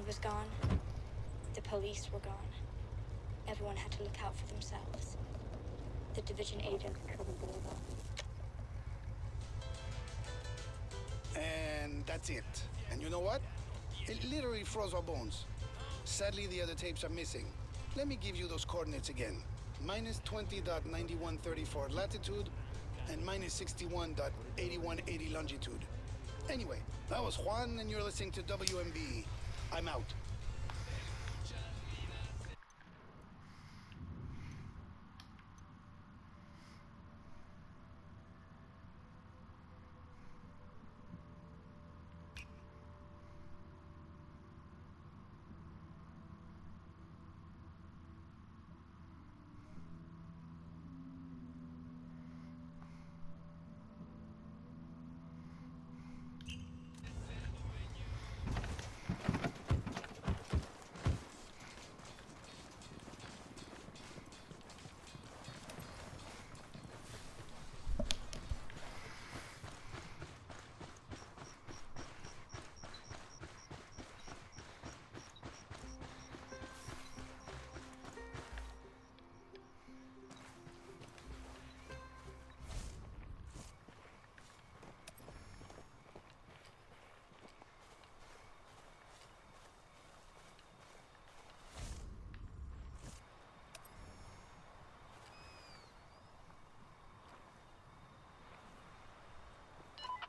was gone. The police were gone. Everyone had to look out for themselves. The division agents couldn't believe it. And that's it. And you know what? It literally froze our bones. Sadly, the other tapes are missing. Let me give you those coordinates again. Minus 20.9134 latitude and minus 61.8180 longitude. Anyway, that was Juan, and you're listening to WMB. I'm out.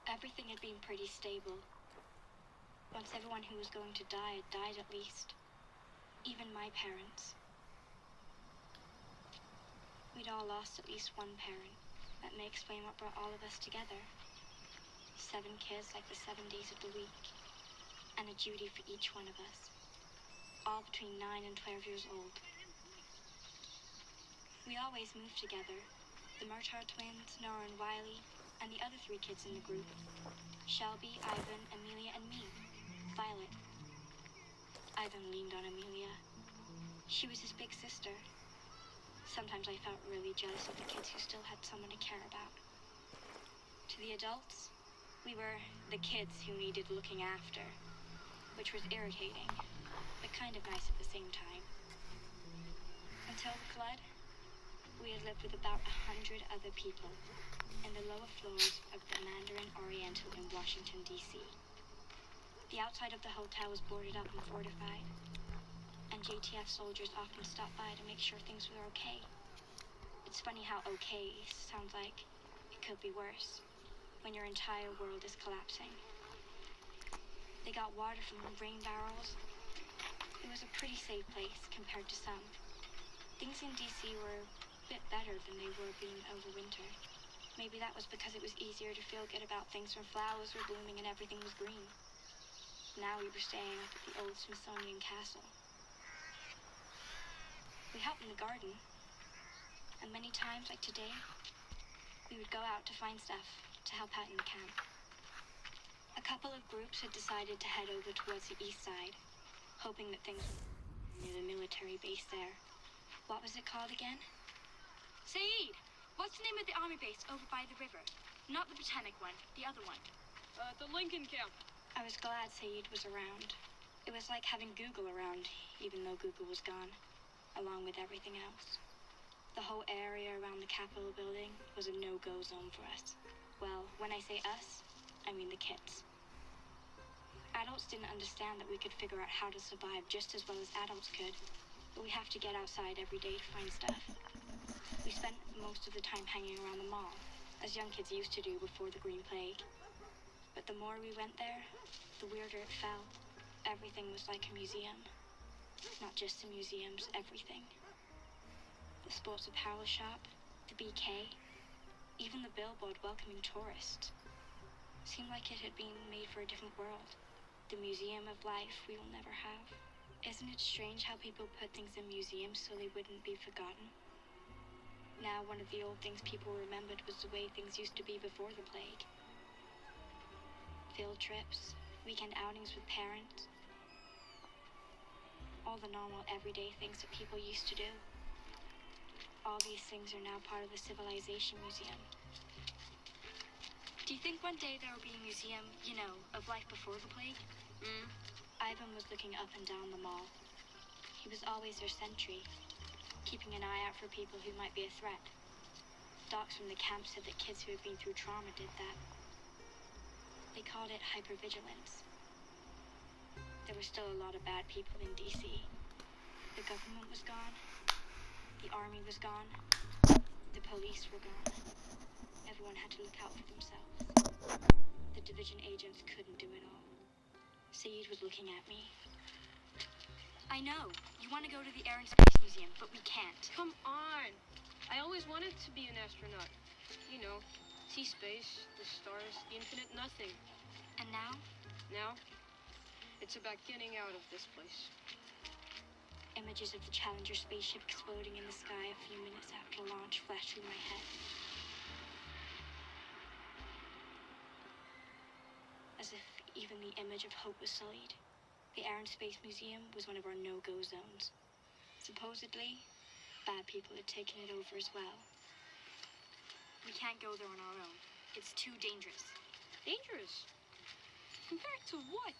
Everything had been pretty stable. Once everyone who was going to die had died at least. Even my parents. We'd all lost at least one parent. That may explain what brought all of us together. 7 kids like the 7 days of the week. And a duty for each one of us. All between 9 and 12 years old. We always moved together. The Murtaugh twins, Nora and Wiley, and the other 3 kids in the group. Shelby, Ivan, Amelia, and me. Violet. Ivan leaned on Amelia. She was his big sister. Sometimes I felt really jealous of the kids who still had someone to care about. To the adults, we were the kids who needed looking after, which was irritating, but kind of nice at the same time. Until the flood, we had lived with about 100 other people in the lower floors of the Mandarin Oriental in Washington, D.C. The outside of the hotel was boarded up and fortified, and JTF soldiers often stopped by to make sure things were okay. It's funny how okay sounds like it could be worse when your entire world is collapsing. They got water from rain barrels. It was a pretty safe place compared to some. Things in D.C. were a bit better than they were being over winter. Maybe that was because it was easier to feel good about things when flowers were blooming and everything was green. Now we were staying up at the old Smithsonian castle. We helped in the garden, and many times, like today, we would go out to find stuff to help out in the camp. A couple of groups had decided to head over towards the east side, hoping that things were near the military base there. What was it called again? Saeed! What's the name of the army base over by the river? Not the Botanic one, the other one. The Lincoln camp. I was glad Saeed was around. It was like having Google around, even though Google was gone, along with everything else. The whole area around the Capitol building was a no-go zone for us. Well, when I say us, I mean the kids. Adults didn't understand that we could figure out how to survive just as well as adults could, but we have to get outside every day to find stuff. We spent most of the time hanging around the mall, as young kids used to do before the Green Plague. But the more we went there, the weirder it felt. Everything was like a museum. Not just the museums, everything. The sports apparel shop, the BK, even the billboard welcoming tourists. Seemed like it had been made for a different world. The museum of life we will never have. Isn't it strange how people put things in museums so they wouldn't be forgotten? Now one of the old things people remembered was the way things used to be before the plague. Field trips, weekend outings with parents. All the normal everyday things that people used to do. All these things are now part of the Civilization Museum. Do you think one day there will be a museum, of life before the plague? Ivan was looking up and down the mall. He was always their sentry, keeping an eye out for people who might be a threat. Docs from the camp said that kids who had been through trauma did that. They called it hypervigilance. There were still a lot of bad people in DC. The government was gone. The army was gone. The police were gone. Everyone had to look out for themselves. The division agents couldn't do it all. Saeed was looking at me. I know. You want to go to the Air and Space Museum, but we can't. Come on. I always wanted to be an astronaut. You know, see space, the stars, the infinite nothing. And now? Now, it's about getting out of this place. Images of the Challenger spaceship exploding in the sky a few minutes after launch flashed through my head. As if even the image of hope was sullied. The Air and Space Museum was one of our no-go zones. Supposedly, bad people had taken it over as well. We can't go there on our own. It's too dangerous. Dangerous? Compared to what?